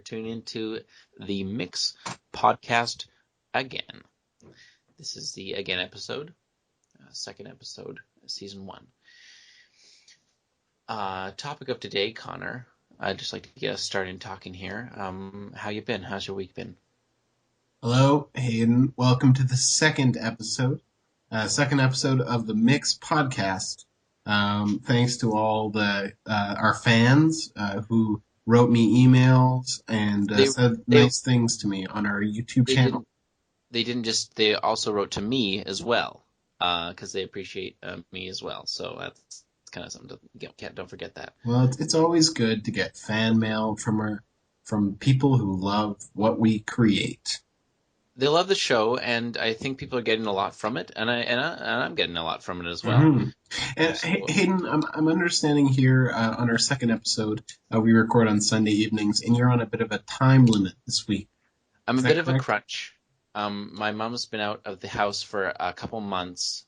tuning into the Mix podcast again. This is the again episode, second episode, season 1. Topic of today, Connor. I'd just like to get us started talking here. How you been? How's your week been? Hello, Hayden. Welcome to the second episode of the Mix podcast. Thanks to all the our fans who wrote me emails and They said they nice things to me on our YouTube they channel. didn't they also wrote to me as well, because they appreciate me as well. So that's kind of something to don't forget that. Well, it's always good to get fan mail from people who love what we create. They love the show, and I think people are getting a lot from it, and I'm getting a lot from it as well. hmm And So Hayden, I'm understanding here on our second episode, we record on Sunday evenings, and you're on a bit of a time limit this week. I'm Is a that bit of a correct? crunch. My mom's been out of the house for a couple months,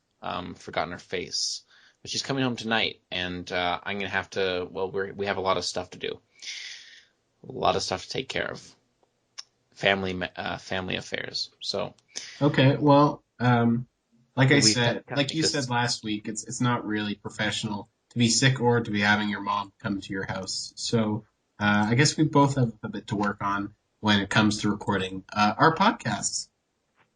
forgotten her face, but she's coming home tonight, and I'm gonna have to. Well, we have a lot of stuff to do, a lot of stuff to take care of, family affairs. So Okay, well, we've got to kind of like make you said this. last week, it's not really professional to be sick or to be having your mom come to your house. So I guess we both have a bit to work on when it comes to recording our podcasts.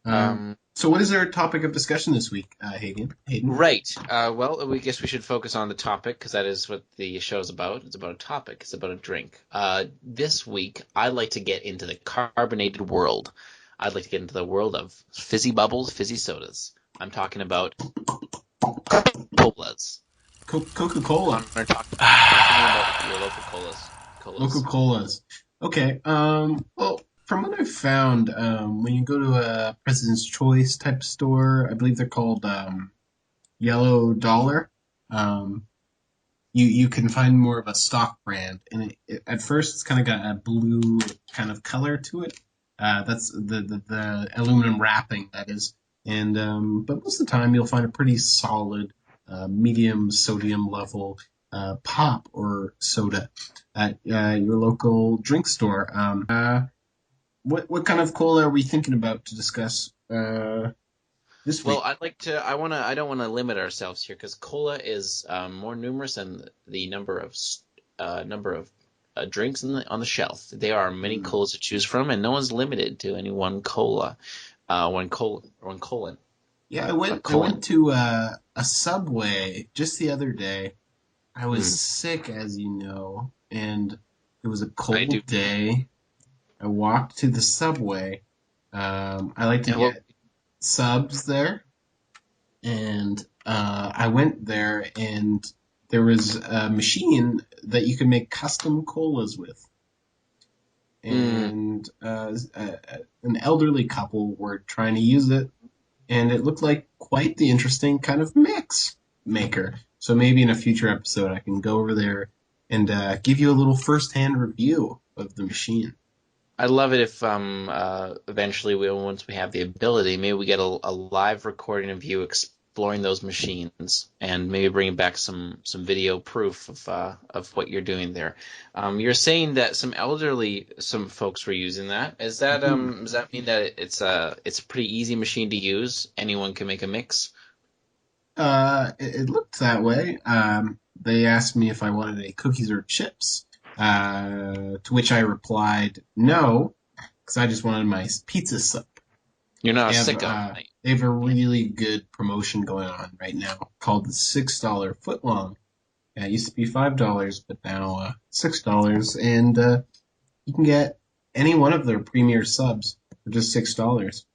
Um, So what is our topic of discussion this week, Hayden? Hayden? Right. Well, we guess we should focus on the topic because that is what the show's about. It's about a topic. It's about a drink. This week, I'd like to get into the carbonated world. I'd like to get into the world of fizzy bubbles, fizzy sodas. I'm talking about colas. Coca-Cola. Connor, talk to me about your local colas. Colas. Coca-Colas. Okay. Well, from what I've found, when you go to a President's Choice type store, I believe they're called Yellow Dollar. Um, you can find more of a stock brand, and at first it's kind of got a blue kind of color to it. That's the aluminum wrapping that is, and but most of the time you'll find a pretty solid medium sodium level pop or soda at your local drink store. What kind of cola are we thinking about to discuss this Well, week? I'd like to. I don't want to limit ourselves here because cola is more numerous than the number of drinks on the shelf. There are many Hmm. colas to choose from, and no one's limited to any one cola. One colon, Yeah, a I colon. went to a Subway just the other day. I was Mm, sick, as you know, and it was a I do. cold day. I walked to the Subway. I like to And well, get subs there, and I went there, and there was a machine that you could make custom colas with. mm, And an elderly couple were trying to use it, and it looked like quite the interesting kind of mix maker. So maybe in a future episode, I can go over there and give you a little first-hand review of the machine. I'd love it if eventually once we have the ability, maybe we get a live recording of you exploring those machines and maybe bringing back some video proof of what you're doing there. You're saying that some folks were using that. Mhm. Does that mean that it's a pretty easy machine to use? Anyone can make a mix? It looked that way. They asked me if I wanted any cookies or chips, to which I replied no, because I just wanted my pizza sub. You're not a sicko. They have a Yeah. really good promotion going on right now called the $6 footlong. It used to be $5, but now $6, and you can get any one of their premier subs for just $6.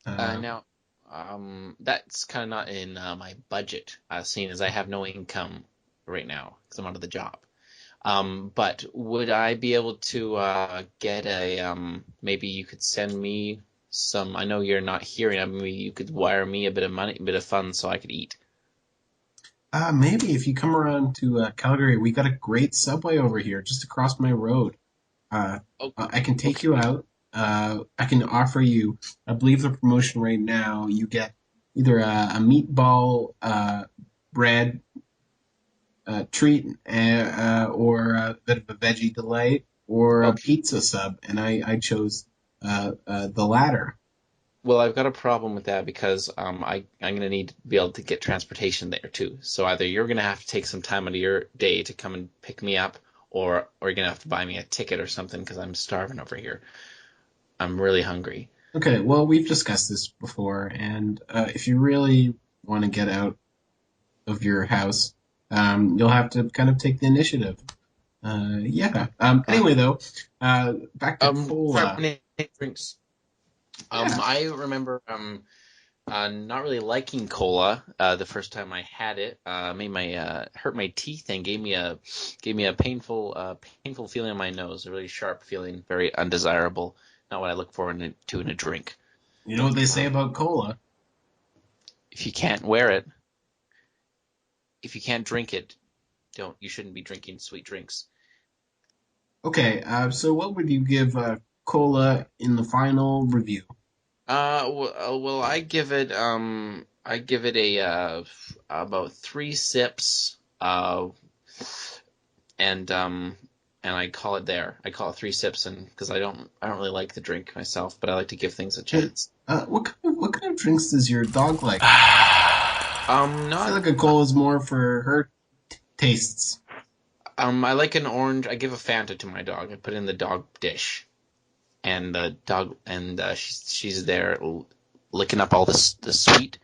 Uh, Now, that's kind of not in my budget, seeing as I have no income right now because I'm out of the job. But would I be able to get maybe you could send me some, I know you're not hearing, I mean, maybe you could wire me a bit of money, a bit of funds so I could eat. Maybe if you come around to Calgary, we got a great subway over here just across my road. Uh, Oh, I can take you okay. out. I can offer you, I believe the promotion right now, you get either a meatball bread treat or a bit of a veggie delight, or a Okay. pizza sub, and I chose the latter. Well, I've got a problem with that because I'm gonna need to be able to get transportation there too. So either you're gonna have to take some time out of your day to come and pick me up, or you're gonna have to buy me a ticket or something because I'm starving over here. I'm really hungry. Okay, well, we've discussed this before, and if you really want to get out of your house, you'll have to kind of take the initiative. Yeah. Uh, Anyway, though, back to cola. Carbonated drinks. Yeah. I remember not really liking cola the first time I had it. Made my hurt my teeth and gave me a painful feeling in my nose, a really sharp feeling, very undesirable. Not what I look forward to in a drink. You know what they say Um, about cola? if you can't wear it, if you can't drink it, don't you shouldn't be drinking sweet drinks. Okay, so what would you give cola in the final review? Well, I give it a about three sips, and I call it there. I call it three sips, and because I don't really like the drink myself, but I like to give things a Hey, chance. what kind of drinks does your dog like? I feel Not like a cola is more for her tastes. I like an orange. I give a Fanta to my dog. I put it in the dog dish, and the dog and she's there licking up all the sweet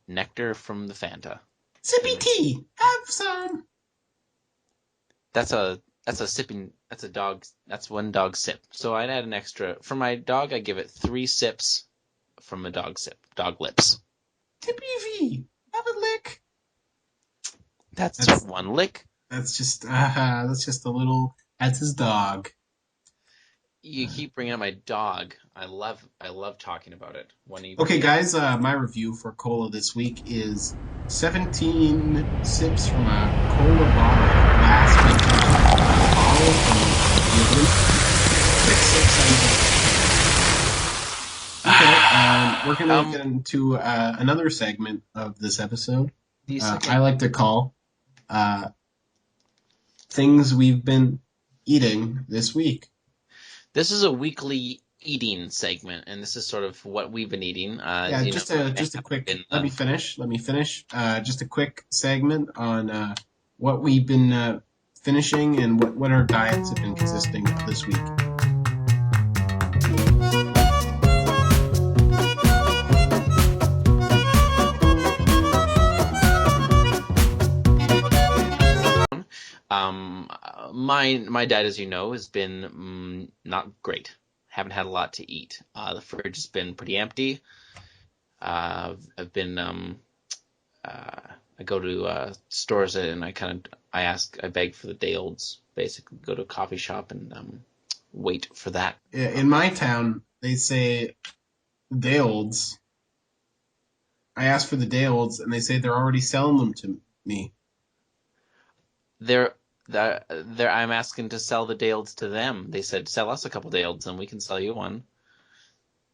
nectar from the Fanta. Sippy And tea, have some. that's a sipping. That's a dog. That's one dog sip. So I'd add an extra for my dog. I give it three sips from a dog sip. Dog lips. Tippy V, have a lick. That's That's one lick. that's just a little. That's his dog. You keep bringing up my dog. I love talking about it. When are you gonna Okay, get? guys, my review for cola this week is 17 sips from a cola bottle, glass vintage, bottle from the Olympic. 6 sips Okay, we're gonna Um, get into another segment of this episode. the I segment. like to call uh, things we've been eating this week. This is a weekly eating segment, and this is sort of what we've been eating. Yeah, just a I haven't quick. been. Let me finish. Let me finish. Just a quick segment on what we've been finishing and what our diets have been consisting of this week. My diet, as you know, has been not great. Haven't had a lot to eat. The fridge has been pretty empty. I've been uh, I go to stores and I beg for the day olds. Basically, go to a coffee shop and wait for that. In my town, they say day olds. I asked for the day olds, and they say they're already selling them to me. They're I'm asking to sell the day olds to them. They said sell us a couple day olds and we can sell you one.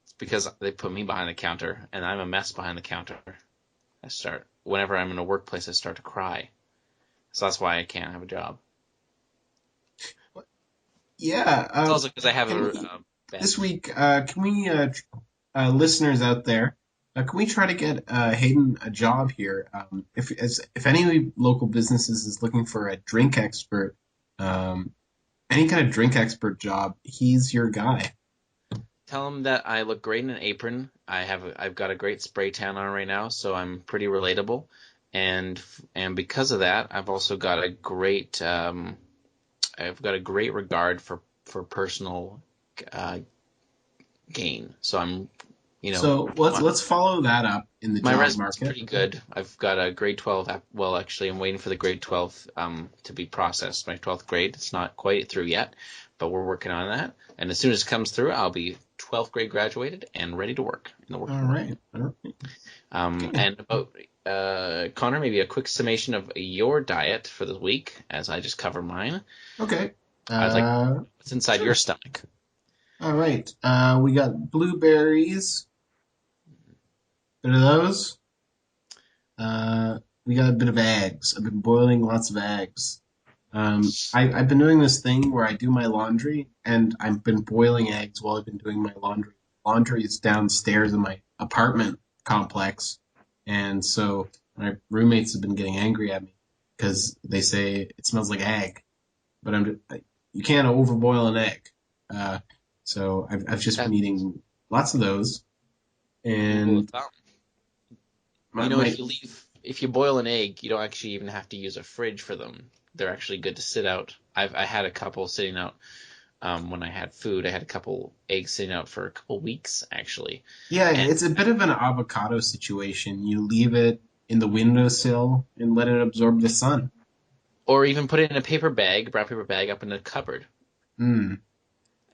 It's because they put me behind the counter and I'm a mess behind the counter. Whenever I'm in a workplace, I start to cry. So that's why I can't have a job. Yeah. It's also because I have Can we a bad. this week? Can we listeners out there? Can we try to get Hayden a job here? If any local businesses is looking for a drink expert, um, any kind of drink expert job, he's your guy. Tell them that I look great in an apron. I've got a great spray tan on right now, so I'm pretty relatable. And because of that, I've got a great regard for personal uh, gain. So So my, let's follow that up in the my job resume's market. pretty good. I've got a grade 12. Well, actually, I'm waiting for the grade 12 to be processed. My 12th grade. It's not quite through yet, but we're working on that. And as soon as it comes through, I'll be 12th grade graduated and ready to work in the All working world. right. All right. Okay. And about Connor, maybe a quick summation of your diet for the week, as I just covered mine. Okay. I'd like Uh, what's inside your sure. stomach. All right. We got blueberries. Bit of those. We got a bit of eggs. I've been boiling lots of eggs. I've been doing this thing where I do my laundry and I've been boiling eggs while I've been doing my laundry. Laundry is downstairs in my apartment complex, and so my roommates have been getting angry at me because they say it smells like egg. But you can't overboil an egg. Uh, so I've just been That eating lots of those, rule of and thumb. my, my If you boil an egg, you don't actually even have to use a fridge for them. They're actually good to sit out. I had a couple sitting out when I had food. I had a couple eggs sitting out for a couple weeks actually, yeah, and it's a bit of an avocado situation. You leave it in the windowsill and let it absorb the sun. or even put it in a paper bag, brown paper bag, up in the cupboard, Mm.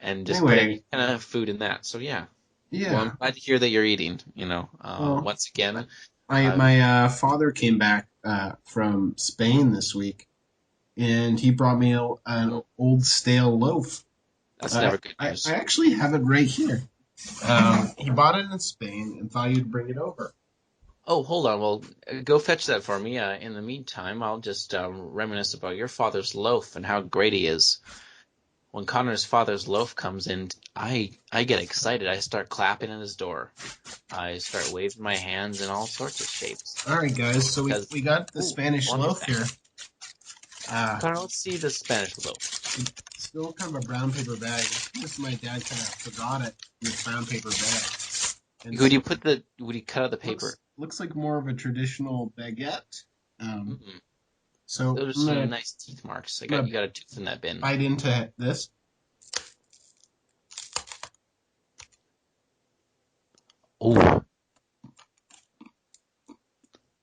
and just put Anyway, any kind of food in that. So yeah. Well, I'm yeah. glad to hear that you're eating. Well, Once again, I've my father came back from Spain this week, and he brought me an old stale loaf. that's never good I news. actually have it right here. He bought it in Spain and thought you'd bring it over. Oh, hold on. Well, go fetch that for me. In the meantime, I'll just reminisce about your father's loaf and how great he is. When Connor's father's loaf comes in, I get excited. I start clapping at his door. I start waving my hands in all sorts of shapes All right, guys. So because, we got the ooh, Spanish one loaf sec. here. Connor, let's see the Spanish loaf. Still kind of a brown paper bag. This my dad kind of forgot it in the brown paper bag, and Would so you put the? Would you cut out the paper? looks like more of a traditional baguette. Um, Mm, so those are some nice teeth marks. I'm gonna You got a tooth in that bin. bite into this. Oh,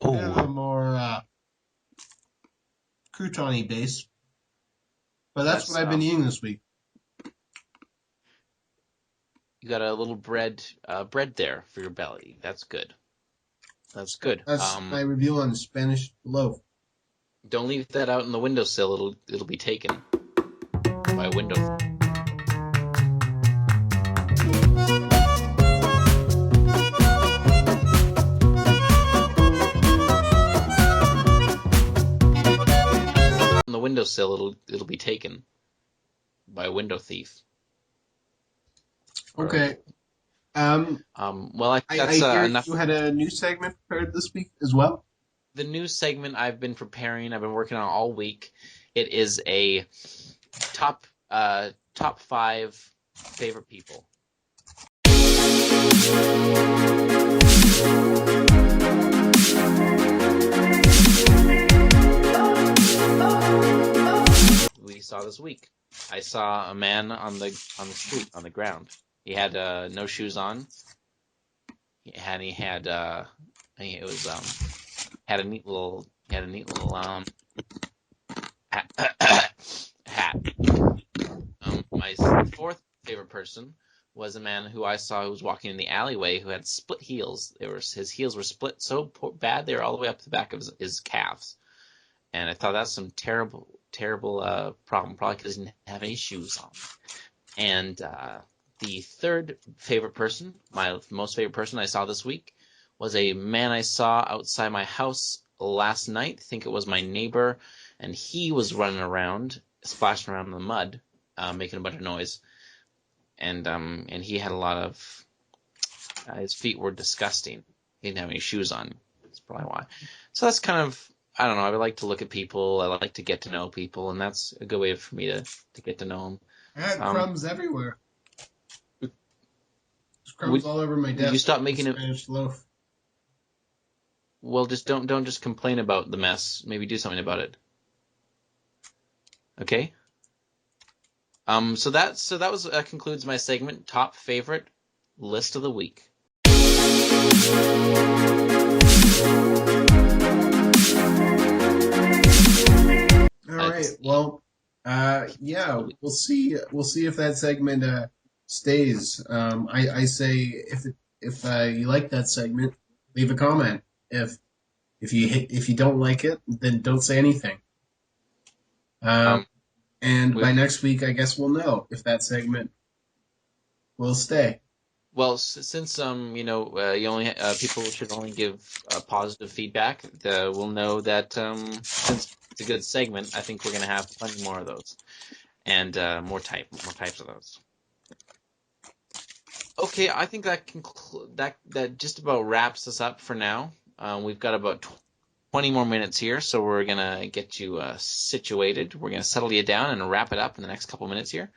Bit of a oh, more croutony base, but that's what that's I've been eating this week. you got a little bread there for your belly. That's good. That's So good. that's my review on the Spanish loaf. Don't leave that out in the windowsill. It'll be taken by a window. On the windowsill, it'll be taken by a window thief. Or Okay. Um, well, I think I that's hear you enough. had a new segment prepared this week as well. The news segment I've been preparing. I've been working on all week. It is a top five favorite people. We saw this week. I saw a man on the street on the ground. He had no shoes on. He had I think it was had a neat little hat. hat. My fourth favorite person was a man who I saw who was walking in the alleyway who had split heels. His heels were split so bad they were all the way up to the back of his calves. And I thought that's some terrible problem, probably because he didn't have any shoes on. And the third favorite person, my most favorite person I saw this week, was a man I saw outside my house last night. I think it was my neighbor, and he was running around, splashing around in the mud, making a bunch of noise. And he had a lot of his feet were disgusting. He didn't have any shoes on. That's probably why. So that's kind of I don't know. I like to look at people. I like to get to know people, and that's a good way for me to get to know them. I had Um, crumbs everywhere. There's crumbs would all over my would you desk stop from the making it? Spanish loaf. Well, just don't just complain about the mess. Maybe do something about it. Okay. That concludes my segment. Top favorite list of the week. All right. It's the Well, list of yeah, the week. we'll see if that segment stays. I say if you like that segment, leave a comment. If you don't like it, then don't say anything. Um, Um, and we by next week, I guess we'll know if that segment will stay. Well, since you only people should only give positive feedback, we'll know that since it's a good segment, I think we're gonna have plenty more of those and more types of those. Okay, I think that just about wraps us up for now. We've got about 20 more minutes here, so we're gonna get you situated. We're gonna settle you down and wrap it up in the next couple minutes here.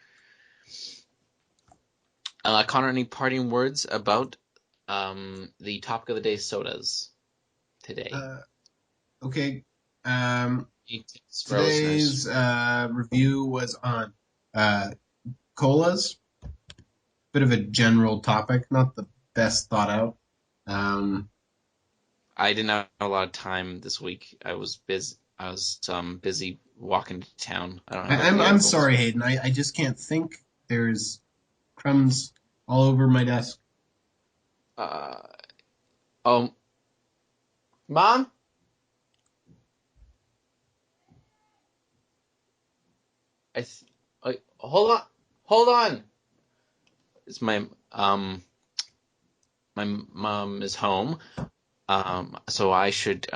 Connor, any parting words about the topic of the day, sodas, today? Uh, okay. Um, Any tips for our listeners? Today's review was on uh, colas. Bit of a general topic, not the best thought out. Um, I didn't have a lot of time this week. I was busy walking to town. I don't know about the I'm edibles. sorry, Hayden. I just can't think. There's crumbs all over my desk. Uh, oh, Mom, I, th- hold on, hold on. It's my mom is home. So I should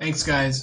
Thanks, guys.